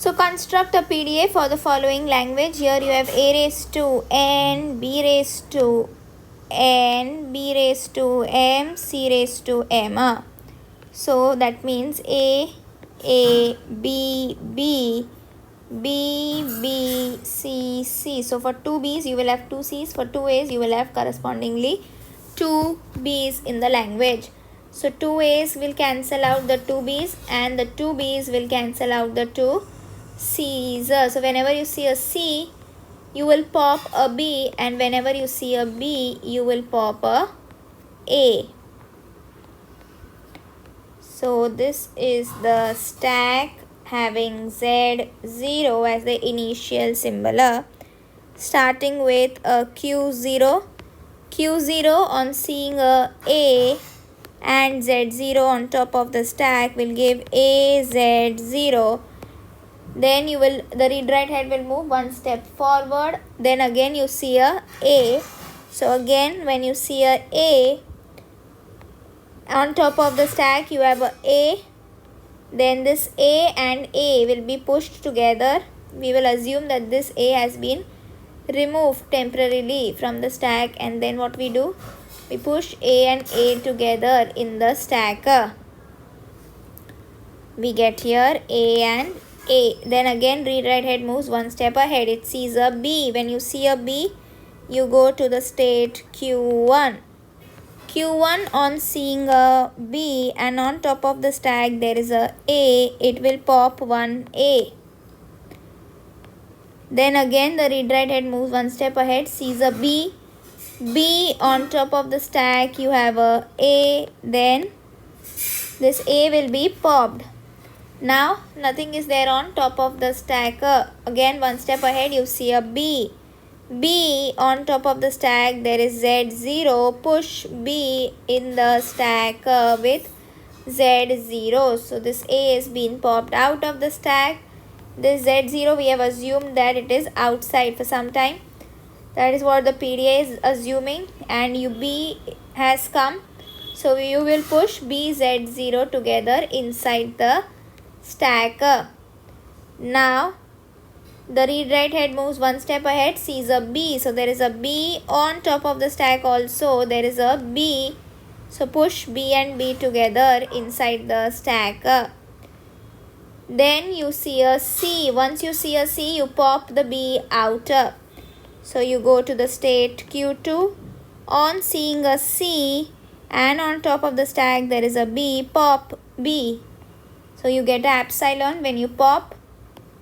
So construct a PDA for the following language. Here you have a raised to n, b raised to n, b raised to m, c raised to m. So that means a, b, b, B, B, C, C. So for two B's you will have two C's. For two A's you will have correspondingly two B's in the language. So two A's will cancel out the two B's and the two B's will cancel out the two C's. So whenever you see a C, you will pop a B, and whenever you see a B, you will pop a A. So this is the stack having Z0 as the initial symbol, starting with a Q0. Q0 on seeing a and Z0 on top of the stack will give AZ0. Then the read write head will move one step forward. Then again you see a A. So again when you see a A, on top of the stack you have a. Then this A and A will be pushed together. We will assume that this A has been removed temporarily from the stack, and then what we do? We push A and A together in the stack. We get here A and A. Then again read write head moves one step ahead. It sees a B. When you see a B, you go to the state Q1. Q1 on seeing a B and on top of the stack there is a A, it will pop one A. Then again the read write head moves one step ahead, sees a B. B on top of the stack you have a A, then this A will be popped. Now nothing is there on top of the stack. Again one step ahead you see a B. B on top of the stack there is Z0. Push B in the stack with Z0. So this A is being popped out of the stack. This Z0 we have assumed that it is outside for some time. That is what the PDA is assuming, and B has come. So you will push B, Z0 together inside the stack. Now the read write head moves one step ahead, sees a B. So there is a B on top of the stack also. There is a B. So push B and B together inside the stack. Then you see a C. Once you see a C, you pop the B out. So you go to the state Q2. On seeing a C and on top of the stack there is a B, pop B. So you get an epsilon when you pop.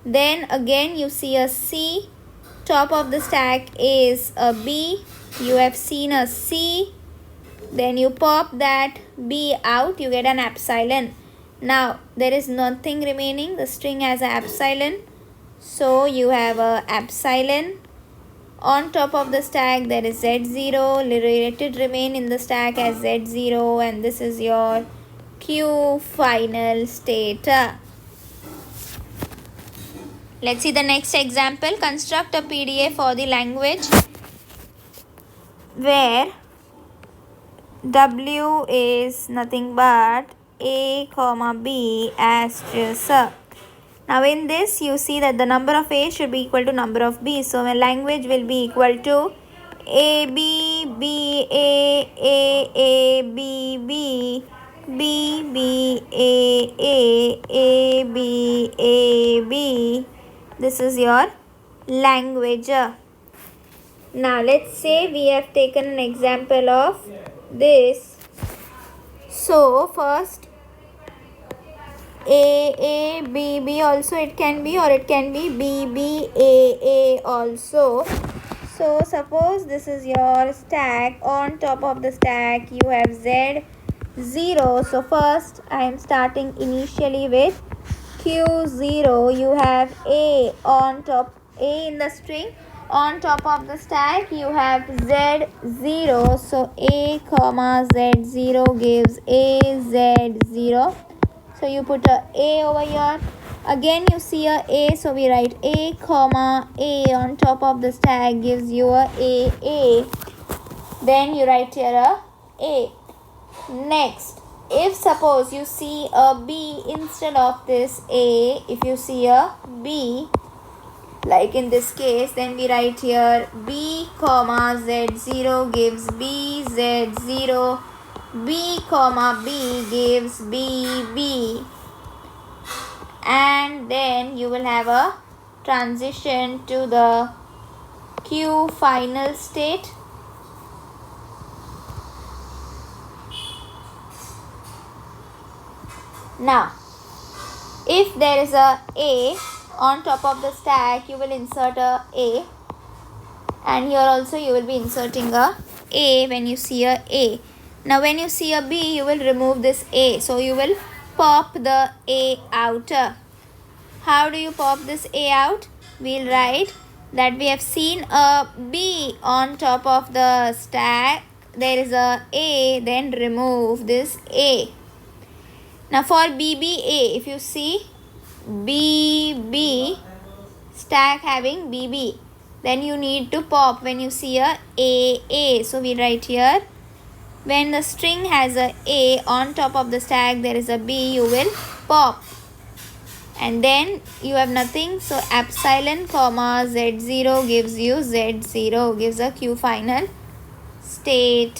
Then again you see a C, top of the stack is a B, you have seen a C, then you pop that B out, you get an epsilon. Now there is nothing remaining, the string has an epsilon, so you have a epsilon. On top of the stack there is Z0, related remain in the stack as Z0, and this is your Q final state. Let's see the next example. Construct a PDA for the language where W is nothing but A, B asterisk. Now in this you see that the number of A should be equal to number of B. So my language will be equal to A, B, B, A, B, B, B, B, A, B, A, B. This is your language. Now let's say we have taken an example of this. So first A, B, B also it can be, or it can be B, B, A also. So suppose this is your stack. On top of the stack you have Z0. So first I am starting initially with Q0. You have A on top, A in the string. On top of the stack you have Z0. So A, Z0 gives AZ0. So you put a over here. Again you see a, so we write A, A on top of the stack gives you a. Then you write here a. Next, if suppose you see a B instead of this A, if you see a B, like in this case, then we write here B comma Z0 gives B Z0, B comma B gives B B, and then you will have a transition to the Q final state. Now, if there is a A on top of the stack, you will insert a A, and here also you will be inserting a A when you see a A. Now when you see a B, you will remove this A, so you will pop the A out. How do you pop this A out? We'll write that we have seen a B on top of the stack, there is a A, then remove this A. Now for BBA, if you see BB stack having BB, then you need to pop when you see a AA. So we write here, when the string has a A on top of the stack, there is a B, you will pop. And then you have nothing, so epsilon comma Z0 gives you Z0, gives a Q final state.